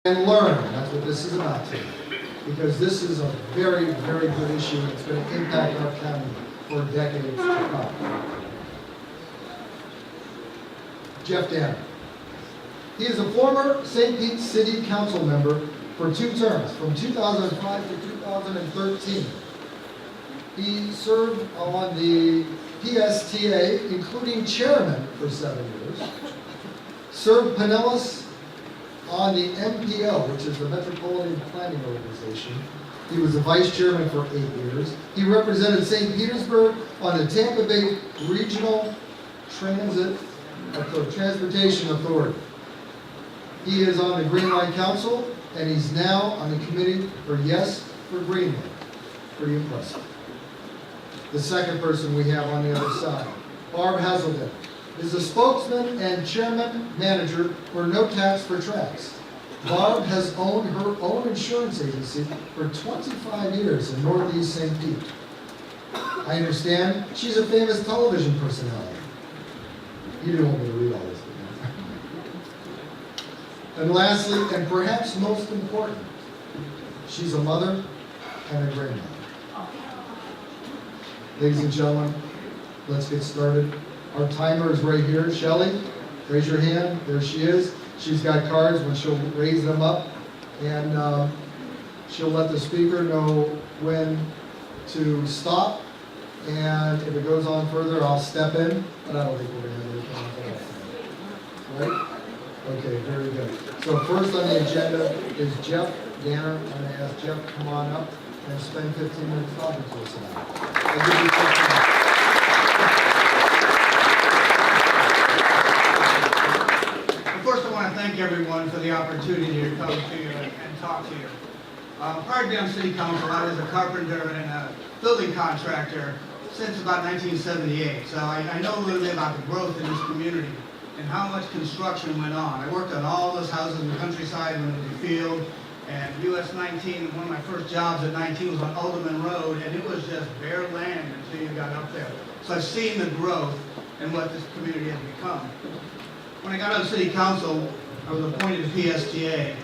and learn. That's what this is about today. Because this is a very, very good issue. It's going to impact our county for decades to come. Jeff Danner. He is a former St. Pete City Council member for 2 terms, from 2005 to 2013. He served on the PSTA, including chairman, for 7 years. Served Pinellas on the MPO, which is the Metropolitan Planning Organization. He was the vice chairman for 8 years. He represented St. Petersburg on the Tampa Bay Regional Transportation Authority. He is on the Greenlight Council, and he's now on the committee for Yes for Greenlight. Pretty impressive. The second person we have on the other side, Barb Haselden, is a spokesman and chairman manager for NoTaxForTracks. Barb has owned her own insurance agency for 25 years in Northeast St. Pete. I understand she's a famous television personality. You didn't want me to read all this, but and lastly, and perhaps most important, she's a mother and a grandmother. Ladies and gentlemen, let's get started. Our timer is right here. Shelley, raise your hand. There she is. She's got cards when she'll raise them up, and she'll let the speaker know when to stop. And if it goes on further, I'll step in, but I don't think we're going to have anything. Right? Okay, very good. So first on the agenda is Jeff Danner. I'm going to ask Jeff to come on up and spend 15 minutes talking to us about it. I'll give you 15 minutes. First, I want to thank everyone for the opportunity to come to you and talk to you. Prior to being on City Council, I was a carpenter and a building contractor since about 1978. So I know a little bit about the growth in this community and how much construction went on. I worked on all those houses in the countryside when it was a field. And US 19, one of my first jobs at 19 was on Alderman Road, and it was just bare land until you got up there. So I've seen the growth and what this community has become. When I got on City Council, I was appointed to PSTA.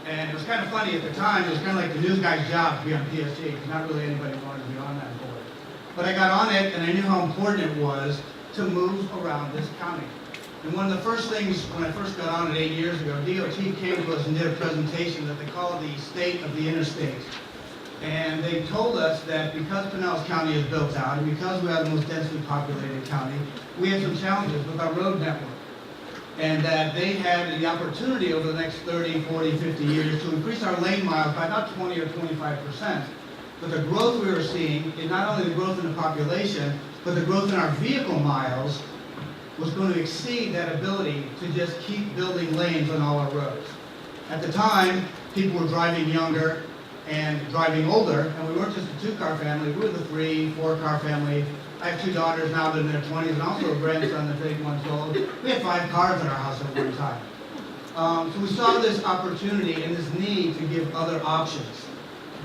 And it was kind of funny at the time, it was kind of like the news guy's job to be on PSTA, because not really anybody wanted to be on that board. But I got on it, and I knew how important it was to move around this county. And one of the first things, when I first got on it 8 years ago, DOT came to us and did a presentation that they call the State of the Interstate. And they told us that because Pinellas County is built out, and because we are the most densely populated county, we have some challenges with our road network. And that they had the opportunity over the next 30, 40, 50 years to increase our lane miles by about 20 or 25%. But the growth we were seeing, is not only the growth in the population, but the growth in our vehicle miles was going to exceed that ability to just keep building lanes on all our roads. At the time, people were driving younger and driving older, and we weren't just a 2-car family, we were the 3, 4-car family. I have 2 daughters now that are in their 20s, and also a grandson that's 8 months old. We had 5 cars in our house at one time. So we saw this opportunity and this need to give other options.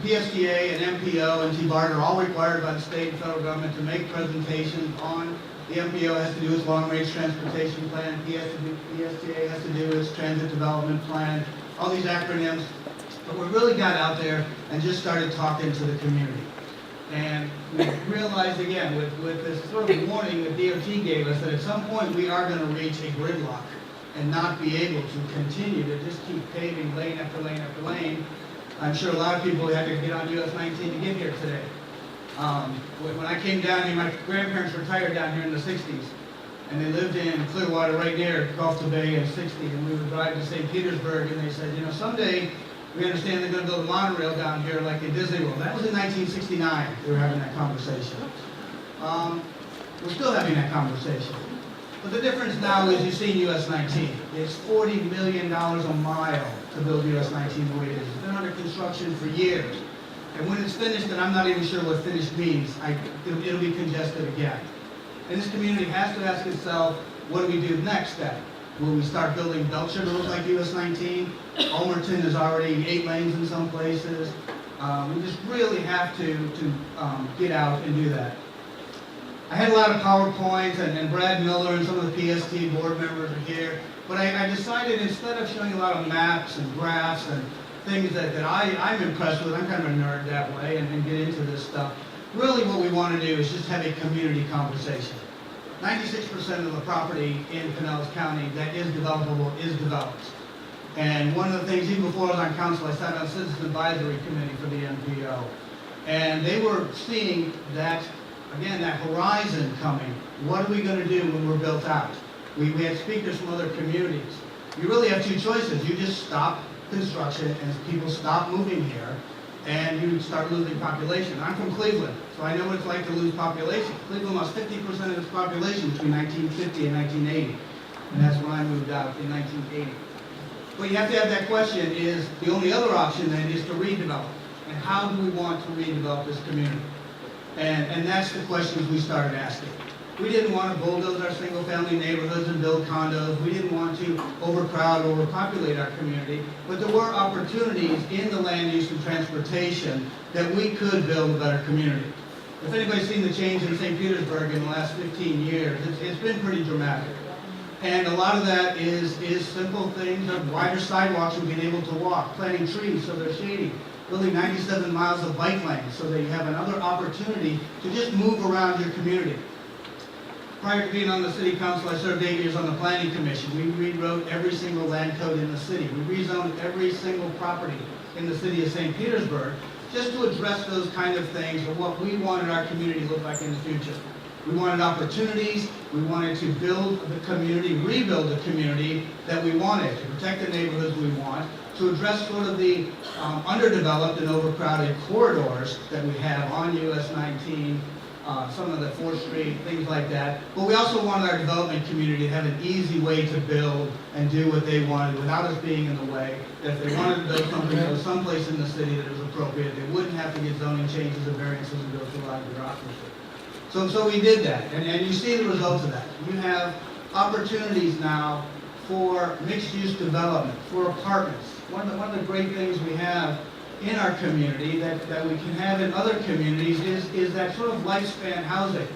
PSTA and MPO and T-BART are all required by the state and federal government to make presentations on. The MPO has to do its long-range transportation plan, PSTA has to do its transit development plan, all these acronyms. But we really got out there and just started talking to the community. And we realized again, with this sort of warning that DOT gave us, that at some point we are going to reach a gridlock and not be able to continue to just keep paving lane after lane after lane. I'm sure a lot of people had to get on US 19 to get here today. When I came down here, my grandparents retired down here in the 60s, and they lived in Clearwater right near Gulf Bay in 60, and we would drive to St. Petersburg, and they said, you know, someday we understand they're going to build a monorail down here like in Disney World. That was in 1969, we were having that conversation. We're still having that conversation. But the difference now is you've seen US 19. It's $40 million a mile to build US 19 the way it is. It's been under construction for years. And when it's finished, and I'm not even sure what finished means, it'll be congested again. And this community has to ask itself, what do we do next then? Will we start building Belcher to look like US 19? Ulmerton is already 8 lanes in some places. We just really have to get out and do that. I had a lot of PowerPoints, and Brad Miller and some of the PST board members are here, but I decided instead of showing a lot of maps and graphs and things that I'm impressed with, I'm kind of a nerd that way and get into this stuff, really what we want to do is just have a community conversation. 96% of the property in Pinellas County that is developable is developed. And one of the things, even before I was on council, I sat on a citizen advisory committee for the NPO. And they were seeing that, again, that horizon coming. What are we going to do when we're built out? We had speakers from other communities. You really have two choices. You just stop construction and people stop moving here, and you start losing population. I'm from Cleveland, so I know what it's like to lose population. Cleveland lost 50% of its population between 1950 and 1980, and that's when I moved out in 1980. But you have to have that question, is the only other option then is to redevelop. And how do we want to redevelop this community? And that's the questions we started asking. We didn't want to bulldoze our single-family neighborhoods and build condos. We didn't want to overcrowd, overpopulate our community. But there were opportunities in the land use and transportation that we could build a better community. If anybody's seen the change in St. Petersburg in the last 15 years, it's been pretty dramatic. And a lot of that is simple things of wider sidewalks and being able to walk, planting trees so they're shady, building 97 miles of bike lanes so that you have another opportunity to just move around your community. Prior to being on the city council, I served 8 years on the planning commission. We rewrote every single land code in the city. We rezoned every single property in the city of St. Petersburg just to address those kind of things of what we wanted our community to look like in the future. We wanted opportunities. We wanted to build the community, rebuild the community that we wanted, to protect the neighborhoods we want, to address sort of the underdeveloped and overcrowded corridors that we have on US 19, some of the 4th Street, things like that. But we also wanted our development community to have an easy way to build and do what they wanted without us being in the way. That if they wanted to build something that was someplace in the city that was appropriate, they wouldn't have to get zoning changes and variances and go through a lot of bureaucracy. So we did that, and you see the results of that. You have opportunities now for mixed-use development, for apartments. One of the great things we have in our community that we can have in other communities is that sort of lifespan housing.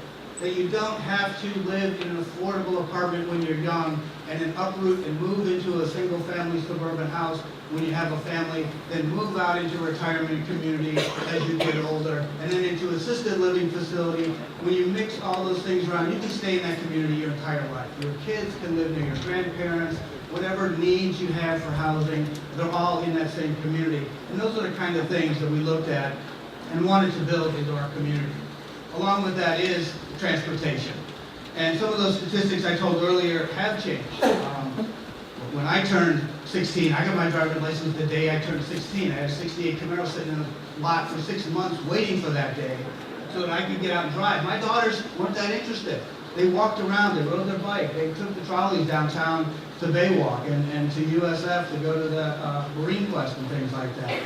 That you don't have to live in an affordable apartment when you're young and then uproot and move into a single-family suburban house when you have a family, then move out into a retirement community as you get older, and then into assisted living facility. When you mix all those things around, you can stay in that community your entire life. Your kids can live near your grandparents. Whatever needs you have for housing, they're all in that same community. And those are the kind of things that we looked at and wanted to build into our community. Along with that is transportation. And some of those statistics I told earlier have changed. When I turned 16, I got my driver's license the day I turned 16. I had a 68 Camaro sitting in a lot for 6 months waiting for that day so that I could get out and drive. My daughters weren't that interested. They walked around, they rode their bike, they took the trolleys downtown to Baywalk and to USF to go to the Marine Quest and things like that.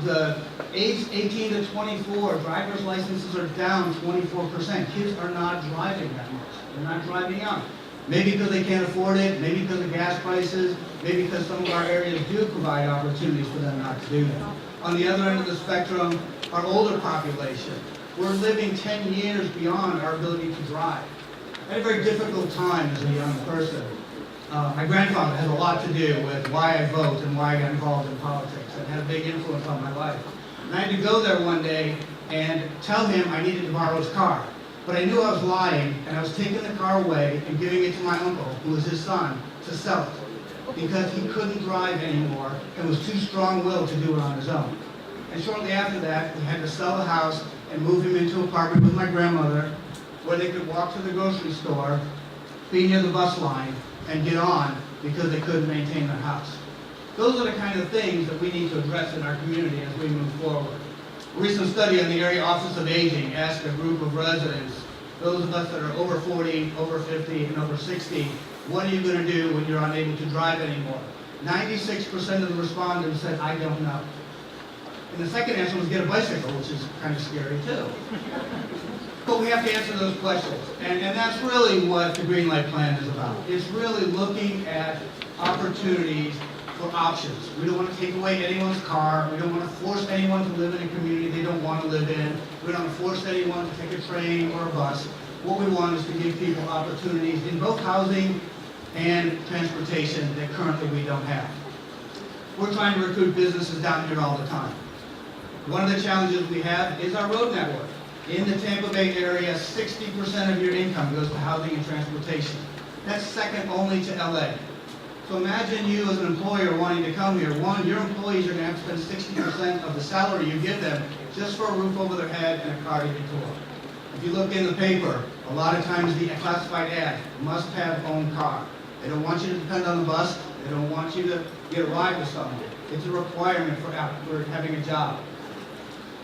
The age 18 to 24, driver's licenses are down 24%. Kids are not driving that much. They're not driving young. Maybe because they can't afford it, maybe because of gas prices, maybe because some of our areas do provide opportunities for them not to do that. On the other end of the spectrum, our older population. We're living 10 years beyond our ability to drive. I had a very difficult time as a young person. My grandfather had a lot to do with why I vote and why I got involved in politics, and had a big influence on my life. And I had to go there one day and tell him I needed to borrow his car. But I knew I was lying, and I was taking the car away and giving it to my uncle, who was his son, to sell it, because he couldn't drive anymore and was too strong-willed to do it on his own. And shortly after that, we had to sell the house and move him into an apartment with my grandmother, where they could walk to the grocery store, be near the bus line, and get on because they couldn't maintain their house. Those are the kind of things that we need to address in our community as we move forward. A recent study on the Area Office of Aging asked a group of residents, those of us that are over 40, over 50, and over 60, what are you going to do when you're unable to drive anymore? 96% of the respondents said, I don't know. And the second answer was get a bicycle, which is kind of scary too. But we have to answer those questions. And that's really what the Greenlight Plan is about. It's really looking at opportunities for options. We don't want to take away anyone's car. We don't want to force anyone to live in a community they don't want to live in. We don't want to force anyone to take a train or a bus. What we want is to give people opportunities in both housing and transportation that currently we don't have. We're trying to recruit businesses down here all the time. One of the challenges we have is our road network. In the Tampa Bay area, 60% of your income goes to housing and transportation. That's second only to LA. So imagine you as an employer wanting to come here. One, your employees are going to have to spend 60% of the salary you give them just for a roof over their head and a car to get to work. If you look in the paper, a lot of times the classified ad must have own car. They don't want you to depend on the bus. They don't want you to get a ride with someone. It's a requirement for having a job.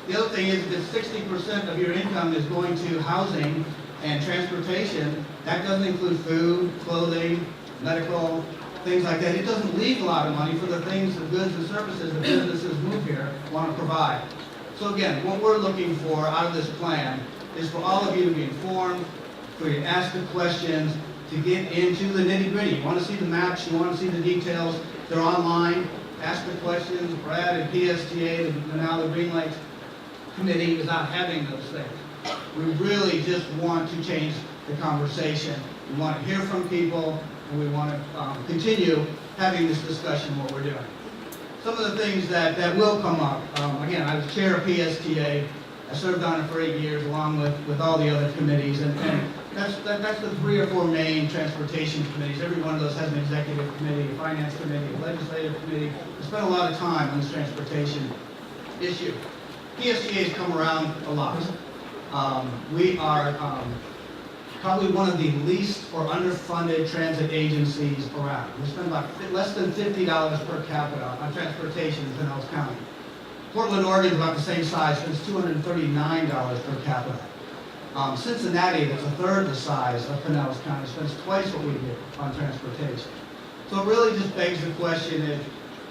The other thing is that 60% of your income is going to housing and transportation. That doesn't include food, clothing, medical, things like that. It doesn't leave a lot of money for the things, the goods and services that businesses move here want to provide. So again, what we're looking for out of this plan is for all of you to be informed, for you to ask the questions, to get into the nitty-gritty. You want to see the maps, you want to see the details, they're online. Ask the questions. Brad and PSTA, now the Greenlight Committee, is not having those things. We really just want to change the conversation. We want to hear from people, and we want to continue having this discussion, what we're doing. Some of the things that will come up, again, I was chair of PSTA. I served on it for 8 years along with all the other committees, and that's the 3 or 4 main transportation committees. Every one of those has an executive committee, a finance committee, a legislative committee. We spent a lot of time on this transportation issue. PSTA has come around a lot. We are probably one of the least or underfunded transit agencies around. We spend about less than $50 per capita on transportation in Pinellas County. Portland, Oregon is about the same size, spends $239 per capita. Cincinnati, that's a third the size of Pinellas County, spends twice what we do on transportation. So it really just begs the question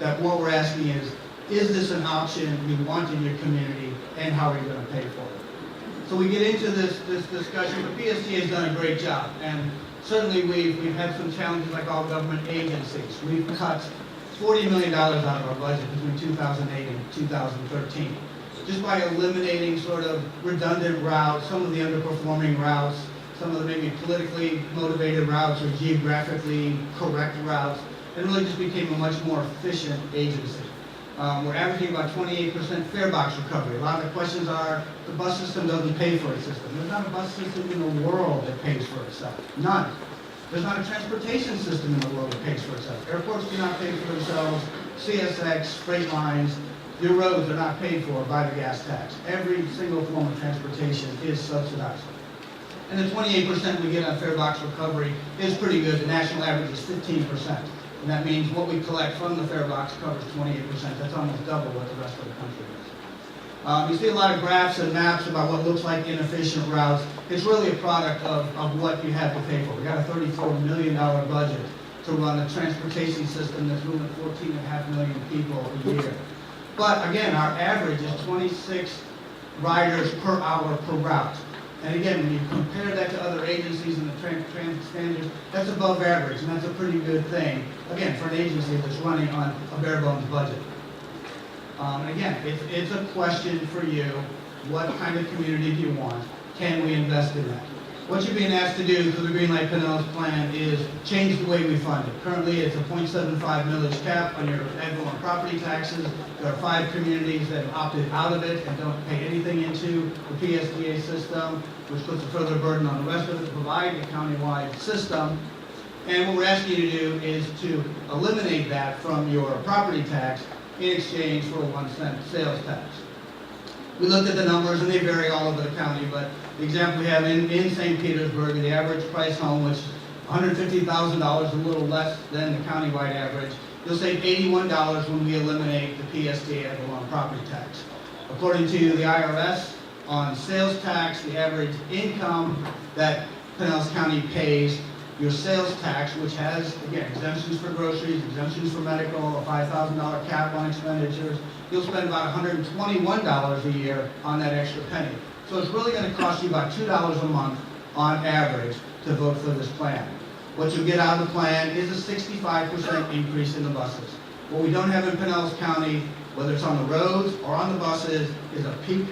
that what we're asking is this an option you want in your community, and how are you going to pay for it? So we get into this discussion, but PSTA has done a great job, and certainly we've had some challenges like all government agencies. We've cut $40 million out of our budget between 2008 and 2013, just by eliminating sort of redundant routes, some of the underperforming routes, some of the maybe politically motivated routes or geographically correct routes, and really just became a much more efficient agency. We're averaging about 28% fare box recovery. A lot of the questions are, the bus system doesn't pay for its system. There's not a bus system in the world that pays for itself. None. There's not a transportation system in the world that pays for itself. Airports do not pay for themselves. CSX, freight lines, your roads are not paid for by the gas tax. Every single form of transportation is subsidized. And the 28% we get on fare box recovery is pretty good. The national average is 15%. And that means what we collect from the fare box covers 28%. That's almost double what the rest of the country is. You see a lot of graphs and maps about what looks like inefficient routes. It's really a product of what you have to pay for. We got a $34 million budget to run a transportation system that's moving 14.5 million people a year. But again, our average is 26 riders per hour per route. And again, when you compare that to other agencies in the transit standards, that's above average, and that's a pretty good thing, again, for an agency that's running on a bare bones budget. Again, it's a question for you. What kind of community do you want? Can we invest in that? What you're being asked to do through the Greenlight Pinellas plan is change the way we fund it. Currently, it's a 0.75 millage cap on your ad valorem property taxes. There are 5 communities that have opted out of it and don't pay anything into the PSTA system, which puts a further burden on the rest of it to provide a countywide system. And what we're asking you to do is to eliminate that from your property tax in exchange for a 1-cent sales tax. We looked at the numbers, and they vary all over the county, but the example we have in St. Petersburg, the average price home, which is $150,000, a little less than the countywide average, you'll save $81 when we eliminate the PSTA ad valorem property tax. According to the IRS, on sales tax, the average income that Pinellas County pays, your sales tax, which has, again, exemptions for groceries, exemptions for medical, a $5,000 cap on expenditures, you'll spend about $121 a year on that extra penny. So it's really going to cost you about $2 a month on average to vote for this plan. What you'll get out of the plan is a 65% increase in the buses. What we don't have in Pinellas County, whether it's on the roads or on the buses, is a peak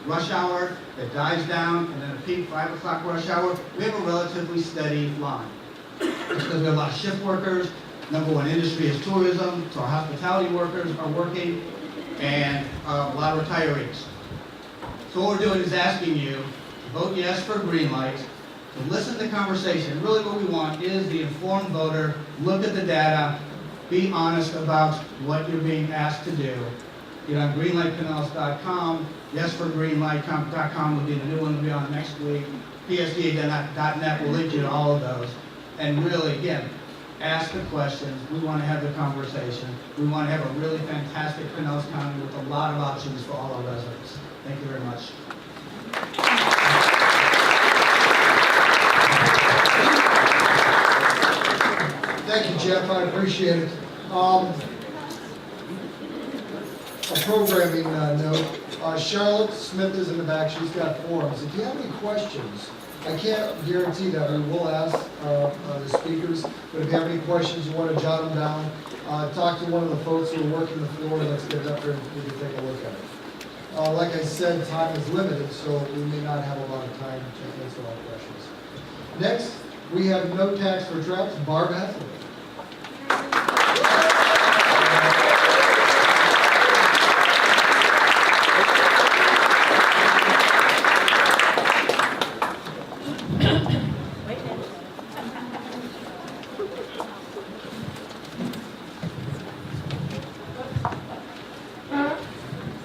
rush hour that dies down, and then a peak 5 o'clock rush hour. We have a relatively steady line. It's because we have a lot of shift workers. Number one industry is tourism, so our hospitality workers are working, and a lot of retirees. So what we're doing is asking you to vote yes for Greenlight, to listen to the conversation. Really what we want is the informed voter, look at the data, be honest about what you're being asked to do. Get on greenlightpinellas.com, yesforgreenlight.com will be the new one, will be on next week. PSDA.net will link you to all of those. And really, again, ask the questions. We want to have the conversation. We want to have a really fantastic Pinellas County with a lot of options for all our residents. Thank you very much. Thank you, Jeff. I appreciate it. A programming note. Charlotte Smith is in the back. She's got forums. If you have any questions, I can't guarantee that we will ask the speakers, but if you have any questions, you want to jot them down, talk to one of the folks who are working the floor. Let's get up there and we can take a look at it. Like I said, time is limited, so we may not have a lot of time to answer all questions. Next, we have NoTaxForTracks, Barb Haselden.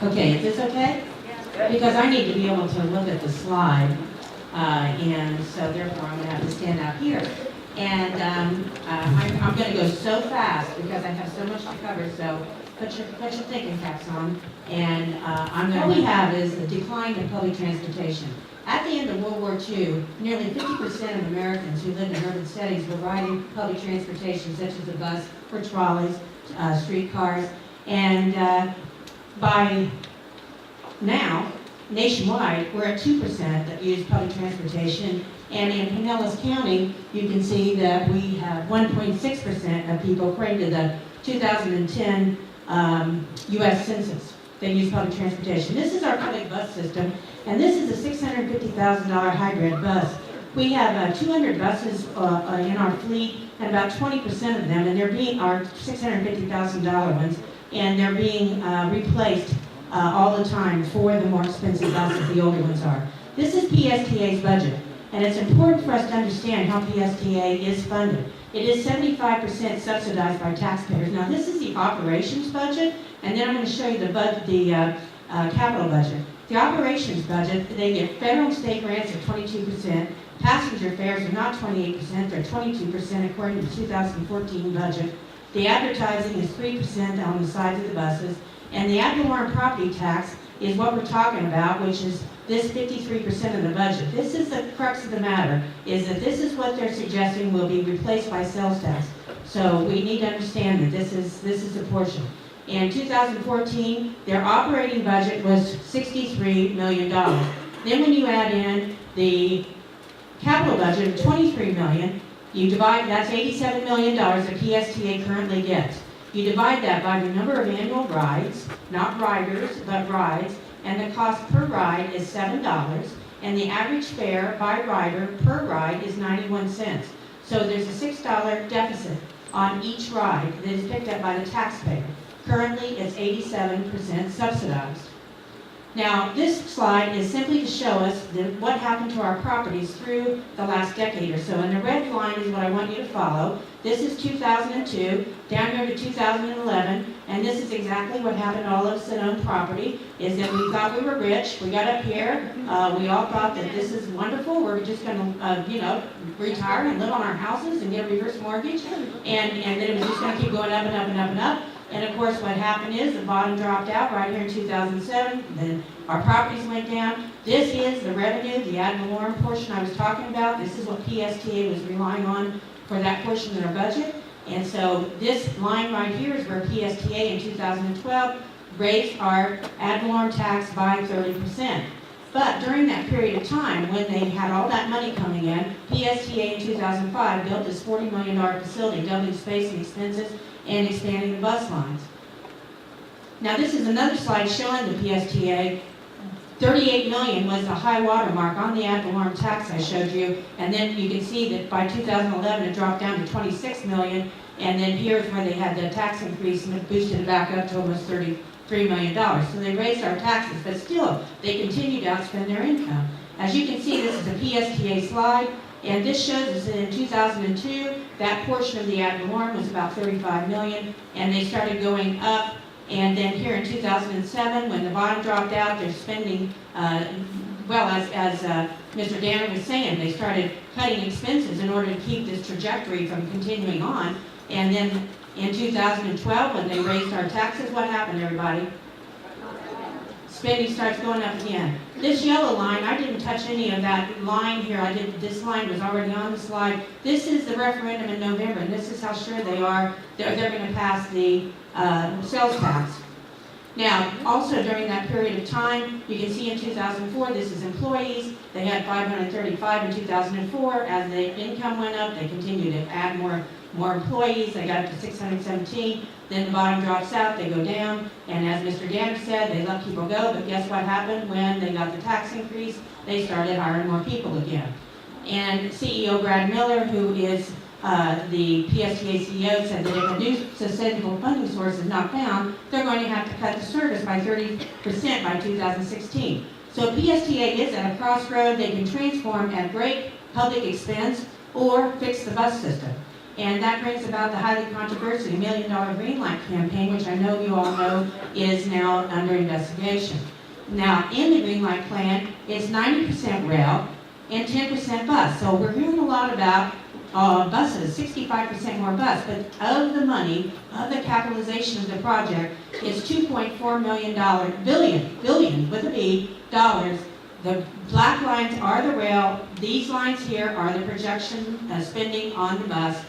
Okay, is this okay? Because I need to be able to look at the slide, and so therefore I'm going to have to stand out here. And I'm going to go so fast because I have so much to cover, so put your thinking caps on. And what we have is the decline in public transportation. At the end of World War II, nearly 50% of Americans who lived in urban settings were riding public transportation, such as the bus or trolleys, streetcars, and by now, nationwide, we're at 2% that use public transportation, and in Pinellas County, you can see that we have 1.6% of people, according to the 2010 U.S. Census, that use public transportation. This is our public bus system, and this is a $650,000 hybrid bus. We have 200 buses in our fleet, and about 20% of them, and they're being our $650,000 ones, and they're being replaced all the time for the more expensive buses, the older ones are. This is PSTA's budget, and it's important for us to understand how PSTA is funded. It is 75% subsidized by taxpayers. Now, this is the operations budget, and then I'm going to show you the capital budget. The operations budget, they get federal and state grants at 22%. Passenger fares are not 28%, they're 22% according to the 2014 budget. The advertising is 3% on the sides of the buses, and the ad valorem property tax is what we're talking about, which is this 53% of the budget. This is the crux of the matter, is that this is what they're suggesting will be replaced by sales tax. So we need to understand that this is a portion. In 2014, their operating budget was $63 million. Then when you add in the capital budget of $23 million, you divide, that's $87 million that PSTA currently gets. You divide that by the number of annual rides, not riders, but rides, and the cost per ride is $7, and the average fare by rider per ride is 91 cents. So there's a $6 deficit on each ride that is picked up by the taxpayer. Currently, it's 87% subsidized. Now, this slide is simply to show us what happened to our properties through the last decade or so. And the red line is what I want you to follow. This is 2002, down here to 2011, and this is exactly what happened to all of us that own property, is that we thought we were rich. We got up here, we all thought that this is wonderful. We're just going to, retire and live on our houses and get a reverse mortgage, and that it was just going to keep going up and up and up and up. And of course, what happened is the bottom dropped out right here in 2007. Then our properties went down. This is the revenue, the ad valorem portion I was talking about. This is what PSTA was relying on for that portion of their budget. And so this line right here is where PSTA in 2012 raised our ad valorem tax by 30%. But during that period of time, when they had all that money coming in, PSTA in 2005 built this $40 million facility, doubling space and expenses and expanding the bus lines. Now this is another slide showing the PSTA. 38 million was the high water mark on the ad valorem tax I showed you, and then you can see that by 2011 it dropped down to 26 million, and then here's where they had the tax increase and it boosted it back up to almost $33 million. So they raised our taxes, but still they continue to outspend their income. As you can see, this is a PSTA slide, and this shows us that in 2002 that portion of the ad valorem was about 35 million, and they started going up. And then here in 2007, when the bottom dropped out, they're spending, well, as Mr. Danner was saying, they started cutting expenses in order to keep this trajectory from continuing on. And then in 2012, when they raised our taxes, what happened, everybody? Spending starts going up again. This yellow line, I didn't touch any of that line here. This line was already on the slide. This is the referendum in November, and this is how sure they are they're going to pass the sales tax. Now, also during that period of time, you can see in 2004, this is employees. They had 535 in 2004. As the income went up, they continued to add more employees. They got up to 617. Then the bottom drops out, they go down. And as Mr. Danner said, they let people go. But guess what happened when they got the tax increase? They started hiring more people again. And CEO Brad Miller, who is the PSTA CEO, said that if a new sustainable funding source is not found, they're going to have to cut the service by 30% by 2016. So PSTA is at a crossroad. They can transform at great public expense or fix the bus system. And that brings about the highly controversial $1 million Greenlight campaign, which I know you all know is now under investigation. Now, in the Greenlight plan, it's 90% rail and 10% bus. So we're hearing a lot about buses, 65% more bus, but of the money, of the capitalization of the project, it's $2.4 billion with a B, dollars. The black lines are the rail. These lines here are the projection spending on the bus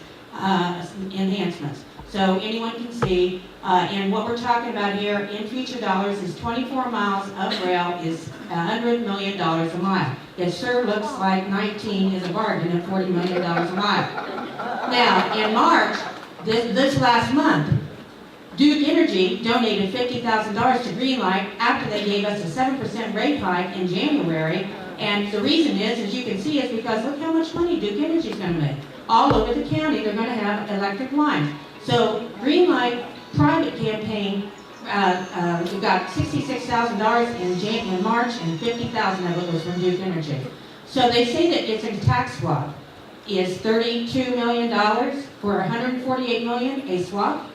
enhancements. So anyone can see, and what we're talking about here in future dollars is 24 miles of rail is $100 million a mile. It sure looks like 19 is a bargain at $40 million a mile. Now, in March, this last month, Duke Energy donated $50,000 to Greenlight after they gave us a 7% rate hike in January. And the reason is, as you can see, is because look how much money Duke Energy is going to make. All over the county, they're going to have electric lines. So Greenlight private campaign, we got $66,000 in March, and $50,000 of it was from Duke Energy. So they say that it's a tax swap. Is $32 million for $148 million a swap?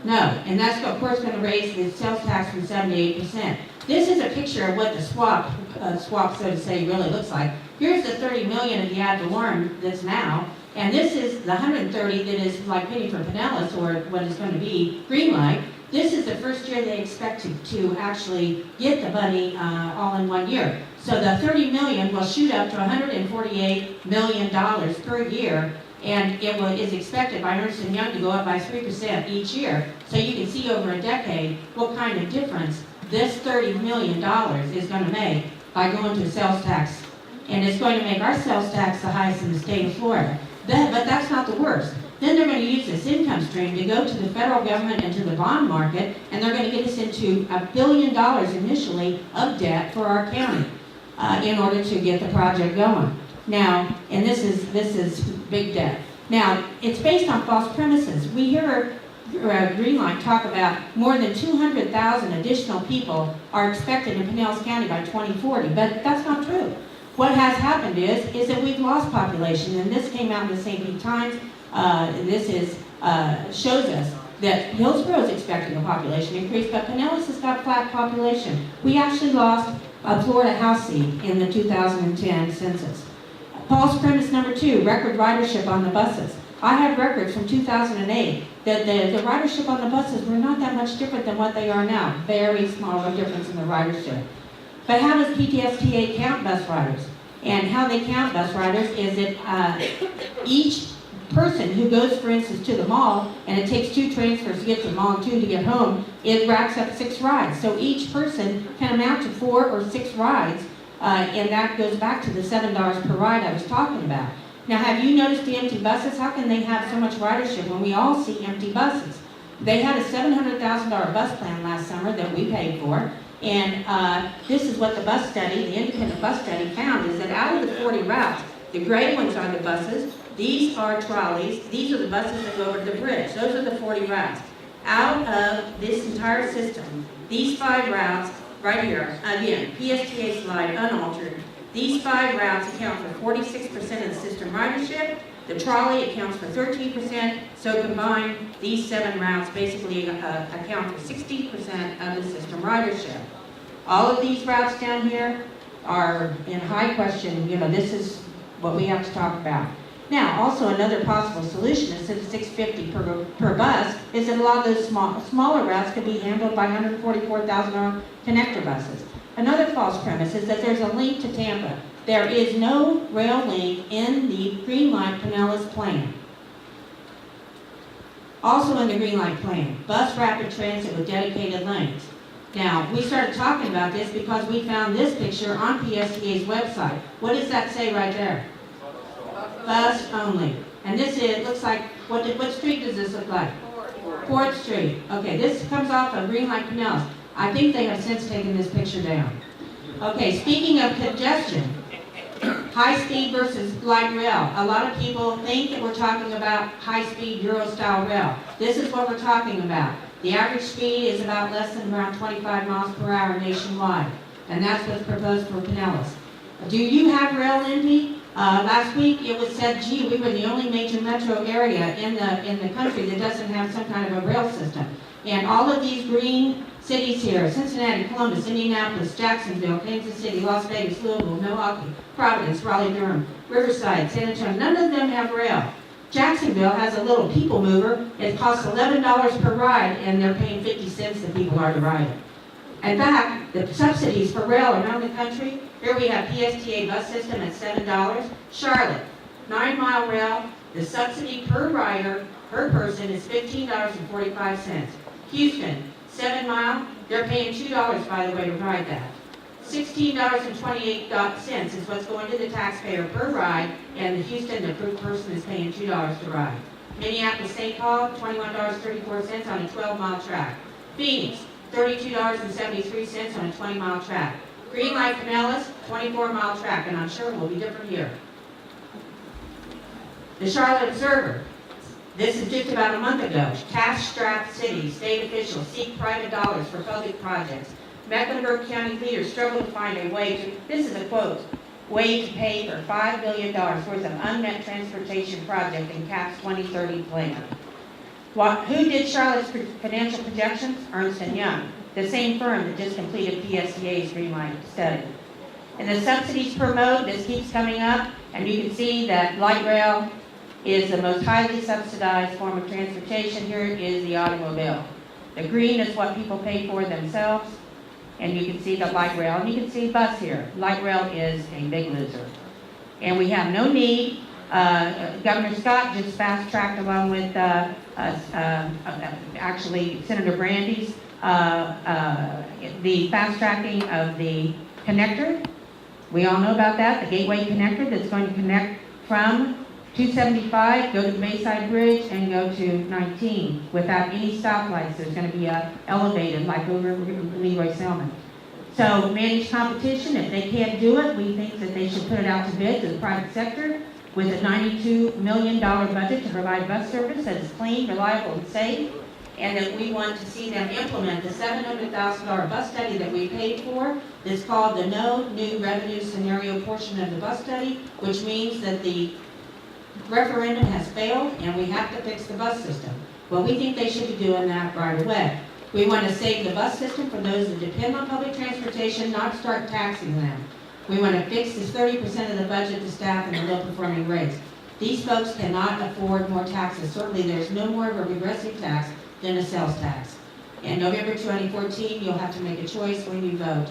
No, and that's of course going to raise the sales tax from 7 to 8%. This is a picture of what the swap, so to say, really looks like. Here's the 30 million of the ad valorem that's now, and this is the 130 that is like penny for Pinellas, or what is going to be Greenlight. This is the first year they expect to actually get the money all in 1 year. So the 30 million will shoot up to $148 million per year, and it is expected by Ernst & Young to go up by 3% each year. So you can see over a decade what kind of difference this $30 million is going to make by going to sales tax. And it's going to make our sales tax the highest in the state of Florida. But that's not the worst. Then they're going to use this income stream to go to the federal government and to the bond market, and they're going to get us into $1 billion initially of debt for our county in order to get the project going. Now, and this is big debt. Now, it's based on false premises. We hear Greenlight talk about more than 200,000 additional people are expected in Pinellas County by 2040, but that's not true. What has happened is that we've lost population, and this came out in the St Pete Times. Shows us that Hillsborough is expecting a population increase, but Pinellas has got flat population. We actually lost a Florida House seat in the 2010 census. False premise number 2, record ridership on the buses. I have records from 2008 that the ridership on the buses were not that much different than what they are now. Very small difference in the ridership. But how does PTSTA count bus riders? And how they count bus riders is that each person who goes, for instance, to the mall, and it takes 2 transfers to get to the mall and 2 to get home, it racks up 6 rides. So each person can amount to 4 or 6 rides, and that goes back to the $7 per ride I was talking about. Now, have you noticed the empty buses? How can they have so much ridership when we all see empty buses? They had a $700,000 bus plan last summer that we paid for, and this is what the bus study, the independent bus study found, is that out of the 40 routes, the gray ones are the buses, these are trolleys, these are the buses that go over to the bridge. Those are the 40 routes. Out of this entire system, these 5 routes, right here, again, PSTA slide, unaltered, these 5 routes account for 46% of the system ridership. The trolley accounts for 13%, so combined, these 7 routes basically account for 60% of the system ridership. All of these routes down here are in high question. You know, this is what we have to talk about. Now, also another possible solution instead of $650 per bus is that a lot of those smaller routes could be handled by $144,000 connector buses. Another false premise is that there's a link to Tampa. There is no rail link in the Greenlight Pinellas plan. Also in the Greenlight plan, bus rapid transit with dedicated lanes. Now, we started talking about this because we found this picture on PSTA's website. What does that say right there? Bus only. And this is, looks like, what street does this look like? 4th Street. Okay, this comes off of Greenlight Pinellas. I think they have since taken this picture down. Okay, speaking of congestion, high-speed versus light rail. A lot of people think that we're talking about high-speed Euro-style rail. This is what we're talking about. The average speed is about less than around 25 miles per hour nationwide, and that's what's proposed for Pinellas. Do you have rail, Lindy? Last week it was said, gee, we were the only major metro area in the country that doesn't have some kind of a rail system. And all of these green cities here, Cincinnati, Columbus, Indianapolis, Jacksonville, Kansas City, Las Vegas, Louisville, Milwaukee, Providence, Raleigh-Durham, Riverside, San Antonio, none of them have rail. Jacksonville has a little people mover. It costs $11 per ride, and they're paying 50 cents that people are to ride it. In fact, the subsidies for rail around the country, here we have PSTA bus system at $7. Charlotte, 9-mile rail, the subsidy per rider, per person is $15.45. Houston, 7-mile, they're paying $2, by the way, to ride that. $16.28 is what's going to the taxpayer per ride, and the Houston, the per person is paying $2 to ride. Minneapolis, St. Paul, $21.34 on a 12-mile track. Phoenix, $32.73 on a 20-mile track. Greenlight Pinellas, 24-mile track, and I'm sure it will be different here. The Charlotte Observer, this is just about a month ago. Cash-strapped cities, state officials seek private dollars for public projects. Mecklenburg County leaders struggle to find a way to, this is a quote, way to pay for $5 billion worth of unmet transportation project in CAP's 2030 plan. Who did Charlotte's financial projections? Ernst & Young, the same firm that just completed PSTA's Greenlight study. And the subsidies per mode, this keeps coming up, and you can see that light rail is the most highly subsidized form of transportation. Here is the automobile. The green is what people pay for themselves, and you can see the light rail, and you can see bus here. Light rail is a big loser. And we have no need. Governor Scott just fast-tracked along with actually Senator Brandy's the fast-tracking of the connector. We all know about that, the gateway connector that's going to connect from 275, go to the Bayside Bridge, and go to 19 without any stoplights. There's going to be elevated like over Leroy Selman. So managed competition, if they can't do it, we think that they should put it out to bid to the private sector with a $92 million budget to provide bus service that is clean, reliable, and safe. And that we want to see them implement the $700,000 bus study that we paid for. It's called the No New Revenue Scenario portion of the bus study, which means that the referendum has failed and we have to fix the bus system. Well, we think they should be doing that right away. We want to save the bus system for those that depend on public transportation, not start taxing them. We want to fix this 30% of the budget to staff and the low-performing rates. These folks cannot afford more taxes. Certainly, there's no more of a regressive tax than a sales tax. In November 2014, you'll have to make a choice when you vote.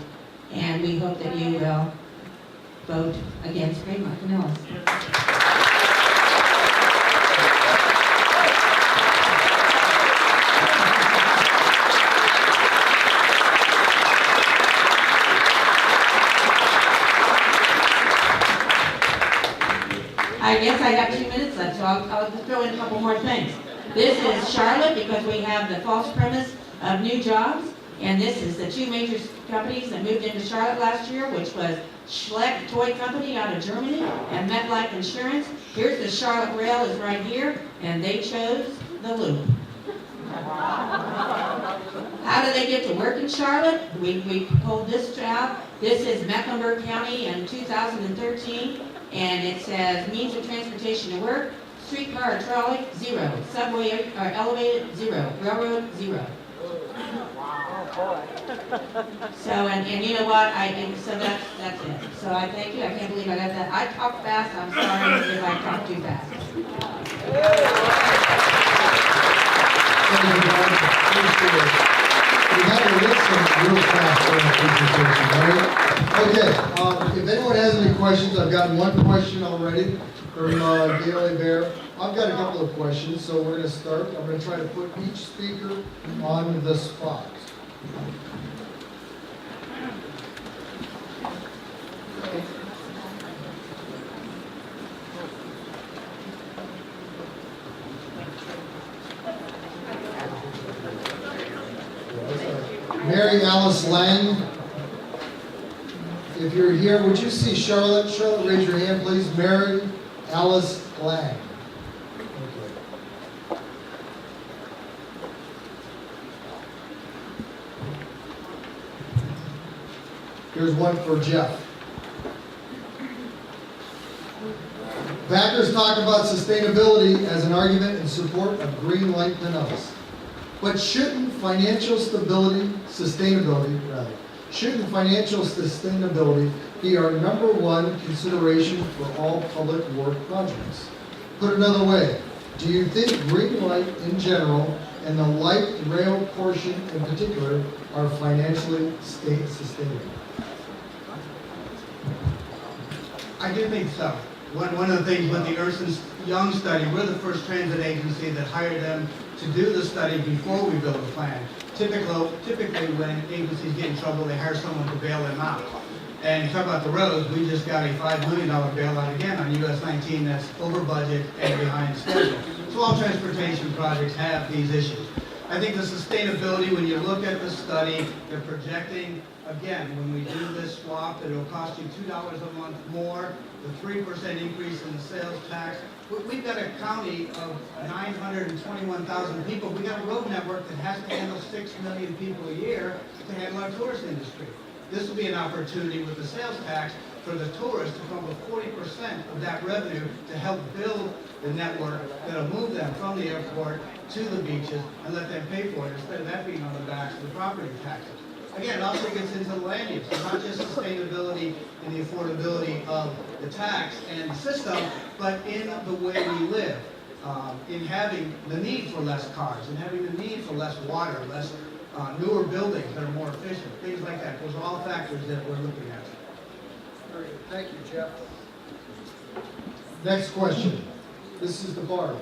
And we hope that you will vote against Greenlight Pinellas. in a couple more things. This is Charlotte because we have the false premise of new jobs. And this is the two major companies that moved into Charlotte last year, which was Schleck Toy Company out of Germany and MetLife Insurance. Here's the Charlotte Rail is right here, and they chose the Loop. How do they get to work in Charlotte? We pulled this out. This is Mecklenburg County in 2013, and it says means of transportation to work, streetcar or trolley, 0. Subway or elevated, 0. Railroad, 0. So, and you know what, so that's it. So I thank you, I can't believe I got that. I talk fast, I'm sorry if I talk too fast. Thank you, Bob. Appreciate it. We had to listen real fast for that presentation, all right? Okay, if anyone has any questions, I've got one question already from Gail Bear. I've got a couple of questions, so we're going to start. I'm going to try to put each speaker on the spot. Mary Alice Lang, if you're here, would you see Charlotte? Charlotte, raise your hand, please. Mary Alice Lang. Okay. Here's one for Jeff. Backers talk about sustainability as an argument in support of Greenlight Pinellas. But shouldn't financial sustainability be our number one consideration for all public work projects? Put another way, do you think Greenlight in general and the light rail portion in particular are financially sustainable? I do think so. One of the things with the Ernst & Young study, we're the first transit agency that hired them to do the study before we build a plan. Typically when agencies get in trouble, they hire someone to bail them out. And talk about the roads, we just got a $5 million bailout again on US 19 that's over budget and behind schedule. So all transportation projects have these issues. I think the sustainability, when you look at the study, they're projecting, again, when we do this swap, that it'll cost you $2 a month more, the 3% increase in the sales tax. We've got a county of 921,000 people. We got a road network that has to handle 6 million people a year to handle our tourist industry. This will be an opportunity with the sales tax for the tourists to come up with 40% of that revenue to help build the network that'll move them from the airport to the beaches and let them pay for it instead of that being on the backs of the property taxes. Again, it also gets into the land use. It's not just sustainability and the affordability of the tax and the system, but in the way we live, in having the need for less cars, and having the need for less water, less newer buildings that are more efficient, things like that. Those are all factors that we're looking at. Very good. Thank you, Jeff. Next question. This is the Barb.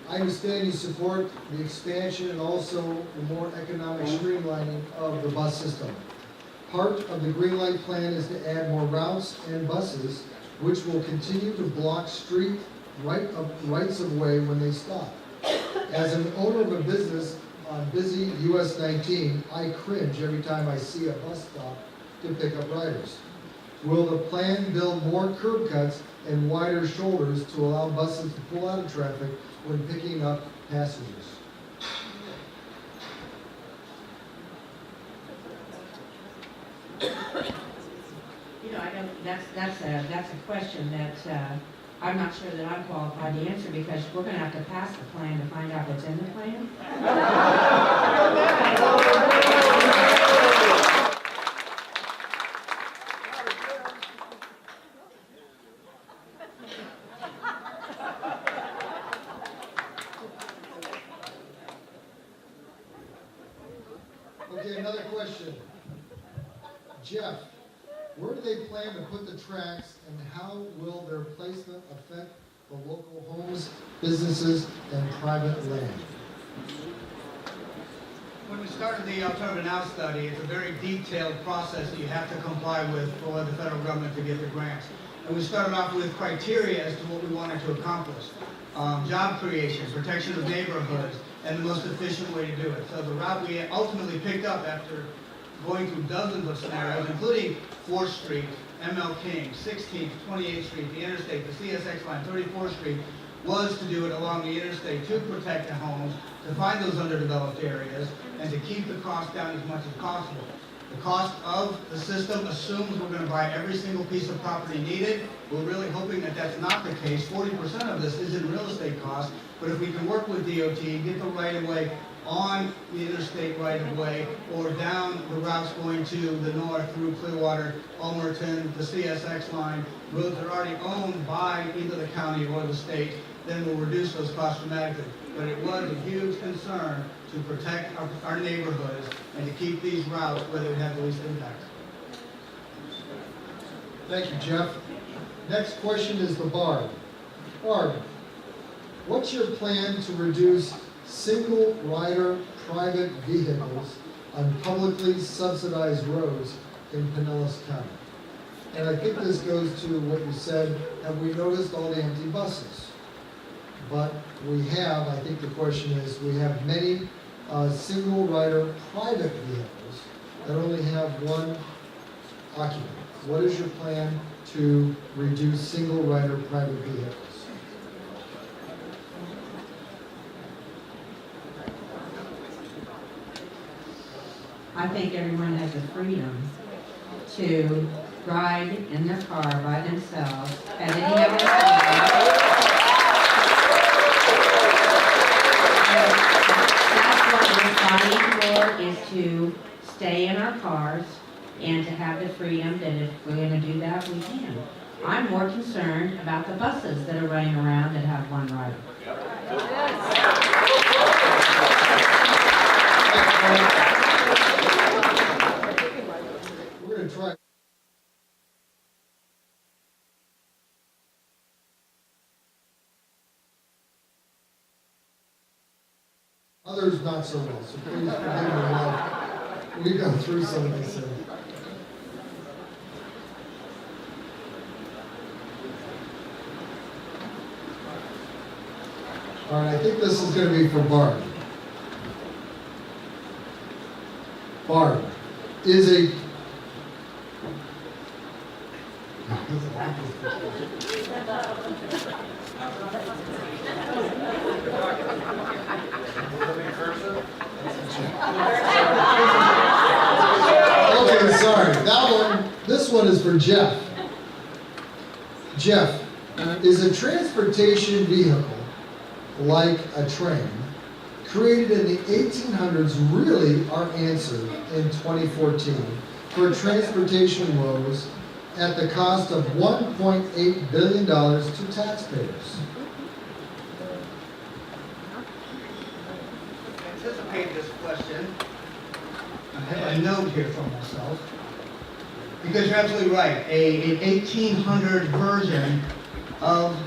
I understand you support the expansion and also the more economic streamlining of the bus system. Part of the Greenlight plan is to add more routes and buses, which will continue to block street rights of way when they stop. As an owner of a business on busy US 19, I cringe every time I see a bus stop to pick up riders. Will the plan build more curb cuts and wider shoulders to allow buses to pull out of traffic when picking up passengers? You know, that's a question that I'm not sure that I'm qualified to answer because we're going to have to pass the plan to find out what's in the plan. Okay, another question. Jeff, where do they plan to put the tracks and how will their placement affect the local homes, businesses, and private land? When we started the Alternative Now study, it's a very detailed process that you have to comply with for the federal government to get the grants. And we started off with criteria as to what we wanted to accomplish. Job creation, protection of neighborhoods, and the most efficient way to do it. So the route we ultimately picked up after going through dozens of scenarios, including 4th Street, ML King, 16th, 28th Street, the interstate, the CSX line, 34th Street, was to do it along the interstate to protect the homes, to find those underdeveloped areas, and to keep the cost down as much as possible. The cost of the system assumes we're going to buy every single piece of property needed. We're really hoping that that's not the case. 40% of this is in real estate costs, but if we can work with DOT, get the right-of-way on the interstate right-of-way or down the routes going to the north through Clearwater, Ulmerton, the CSX line, roads that are already owned by either the county or the state, then we'll reduce those costs dramatically. But it was a huge concern to protect our neighborhoods and to keep these routes where they would have the least impact. Thank you, Jeff. Next question is the Barb. Barb, what's your plan to reduce single rider private vehicles on publicly subsidized roads in Pinellas County? And I think this goes to what you said, have we noticed all the empty buses? But we have, I think the question is, we have many single rider private vehicles that only have one occupant. What is your plan to reduce single rider private vehicles? I think everyone has the freedom to ride in their car by themselves at any other time. That's what we're fighting for, is to stay in our cars and to have the freedom that if we're going to do that, we can. I'm more concerned about the buses that are running around that have one rider. We're going to try. Others not so well, so please forgive me while we go through some of these things. All right, I think this is going to be for Barb. Barb, is a... Okay, sorry. This one is for Jeff. Jeff, is a transportation vehicle like a train created in the 1800s really our answer in 2014 for transportation woes at the cost of $1.8 billion to taxpayers? Anticipate this question. I have a note here for myself. Because you're absolutely right. An 1800 version of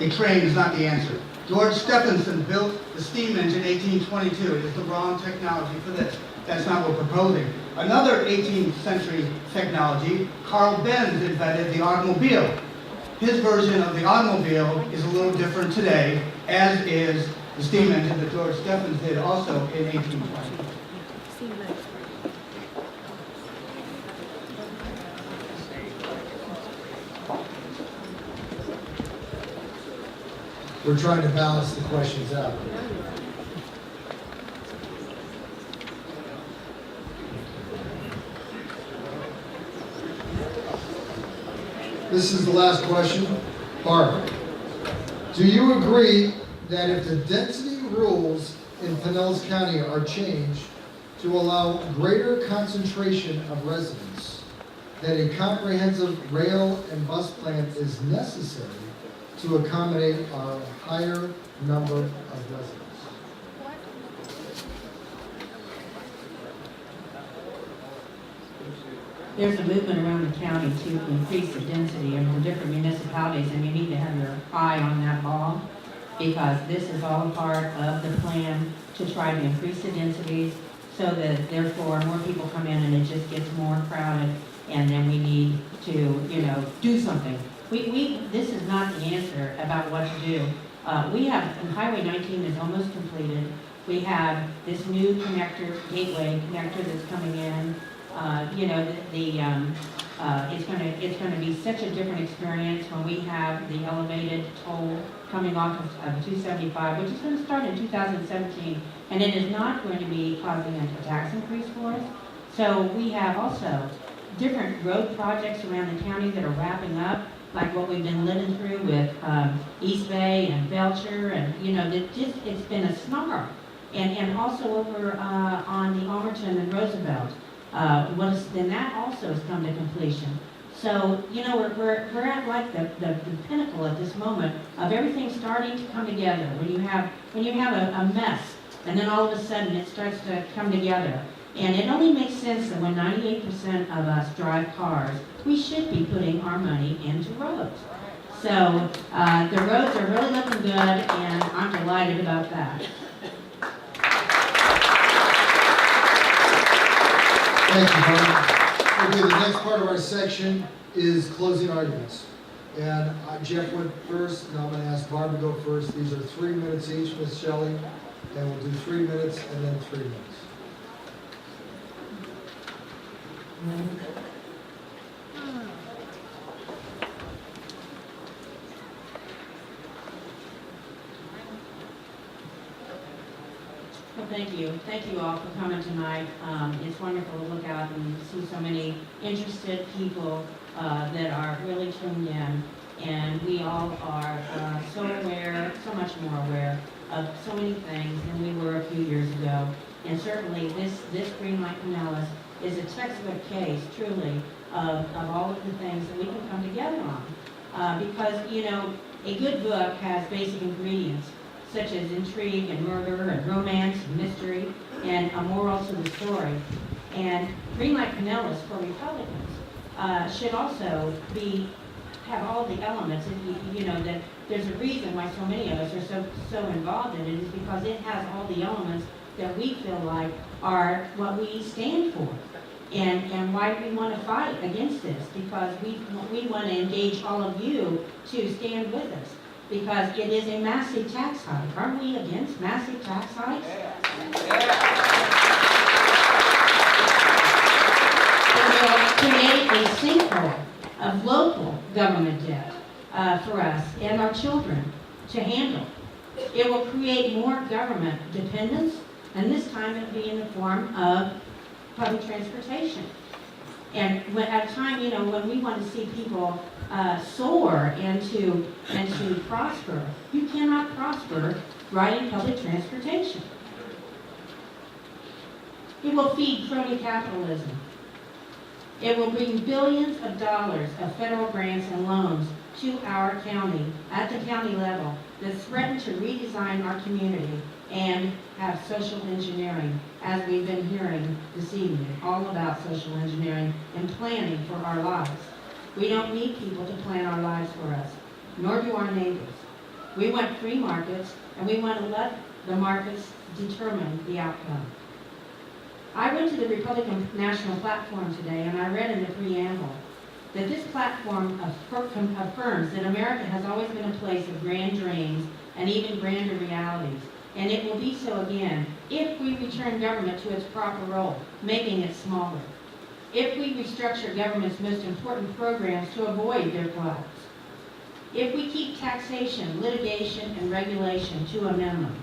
a train is not the answer. George Stephenson built the steam engine in 1822. It is the wrong technology for this. That's not what we're proposing. Another 18th century technology, Carl Benz invented the automobile. His version of the automobile is a little different today, as is the steam engine that George Stephenson did also in 1820. We're trying to balance the questions out. This is the last question. Barb, do you agree that if the density rules in Pinellas County are changed to allow greater concentration of residents, that a comprehensive rail and bus plan is necessary to accommodate a higher number of residents? There's a movement around the county to increase the density of the different municipalities, and you need to have your eye on that ball, because this is all a part of the plan to try to increase the densities so that therefore more people come in and it just gets more crowded and then we need to, do something. This is not the answer about what to do. We have, and Highway 19 is almost completed. We have this new connector, gateway connector that's coming in. It's gonna be such a different experience when we have the elevated toll coming off of 275, which is gonna start in 2017, and it is not going to be causing a tax increase for us. So we have also different road projects around the county that are wrapping up, like what we've been living through with East Bay and Belcher, and it's been a snarl. And also over on the Almerton and Roosevelt, then that also has come to completion. So we're at like the pinnacle at this moment of everything starting to come together. When you have a mess, and then all of a sudden it starts to come together. And it only makes sense that when 98% of us drive cars, we should be putting our money into roads. So the roads are really looking good, and I'm delighted about that. Thank you, Barb. Okay, the next part of our section is closing arguments. And Jeff went first, and I'm going to ask Barb to go first. These are 3 minutes each, Ms. Shelley, and we'll do 3 minutes and then 3 minutes. Well, thank you. Thank you all for coming tonight. It's wonderful to look out and see so many interested people that are really tuned in. And we all are so aware, so much more aware of so many things than we were a few years ago. And certainly this Greenlight Pinellas is a textbook case, truly, of all of the things that we can come together on. Because, a good book has basic ingredients, such as intrigue and murder and romance and mystery and a moral to the story. And Greenlight Pinellas for Republicans should also have all the elements. That there's a reason why so many of us are so involved in it, is because it has all the elements that we feel like are what we stand for. And why we want to fight against this, because we want to engage all of you to stand with us, because it is a massive tax hike. Aren't we against massive tax hikes? It will create a sinkhole of local government debt for us and our children to handle. It will create more government dependence, and this time it'll be in the form of public transportation. And at a time, when we want to see people soar and to prosper, you cannot prosper riding public transportation. It will feed crony capitalism. It will bring billions of dollars of federal grants and loans to our county, at the county level, that threaten to redesign our community and have social engineering, as we've been hearing this evening, all about social engineering and planning for our lives. We don't need people to plan our lives for us, nor do our neighbors. We want free markets, and we want to let the markets determine the outcome. I went to the Republican National Platform today, and I read in the preamble that this platform affirms that America has always been a place of grand dreams and even grander realities. And it will be so again if we return government to its proper role, making it smaller. If we restructure government's most important programs to avoid their collapse. If we keep taxation, litigation, and regulation to a minimum.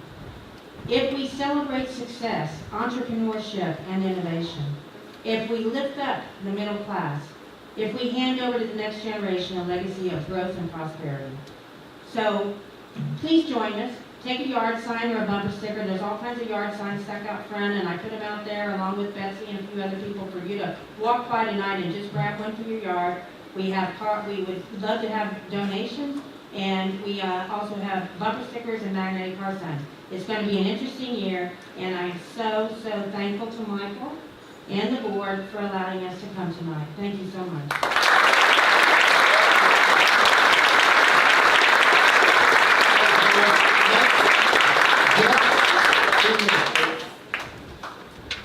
If we celebrate success, entrepreneurship, and innovation. If we lift up the middle class. If we hand over to the next generation a legacy of growth and prosperity. So please join us. Take a yard sign or a bumper sticker. There's all kinds of yard signs stuck out front, and I put them out there along with Betsy and a few other people for you to walk by tonight and just grab one for your yard. We would love to have donations, and we also have bumper stickers and magnetic car signs. It's going to be an interesting year, and I'm so thankful to Michael and the board for allowing us to come tonight. Thank you so much.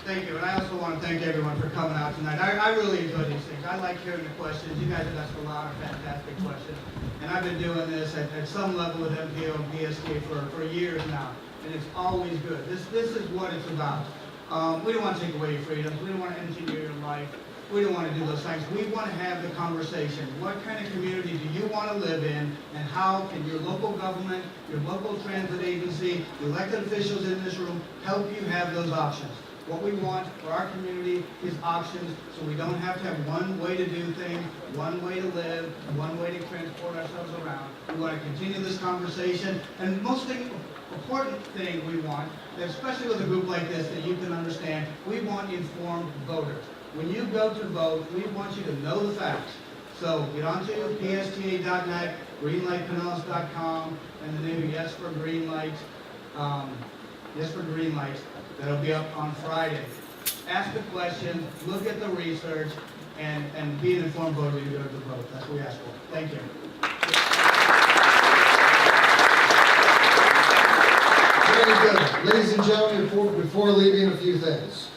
Thank you, and I also want want to thank everyone for coming out tonight. I really enjoy these things. I like hearing the questions. You guys have asked a lot of fantastic questions. And I've been doing this at some level with MPO and PSK for years now. And it's always good. This is what it's about. We don't want to take away your freedoms. We don't want to engineer your life. We don't want to do those things. We want to have the conversation. What kind of community do you want to live in, and how can your local government, your local transit agency, the elected officials in this room help you have those options? What we want for our community is options, so we don't have to have one way to do things, one way to live, one way to transport ourselves around. We want to continue this conversation, and most important thing we want, especially with a group like this that you can understand, we want informed voters. When you go to vote, we want you to know the facts. So get onto psta.net, greenlightpinellas.com, and the new Yes for Greenlight, Yes for Greenlight, that'll be up on Friday. Ask the questions, look at the research, and be an informed voter when you go to vote. That's what we ask for. Thank you. Very good. Ladies and gentlemen, before leaving, a few things.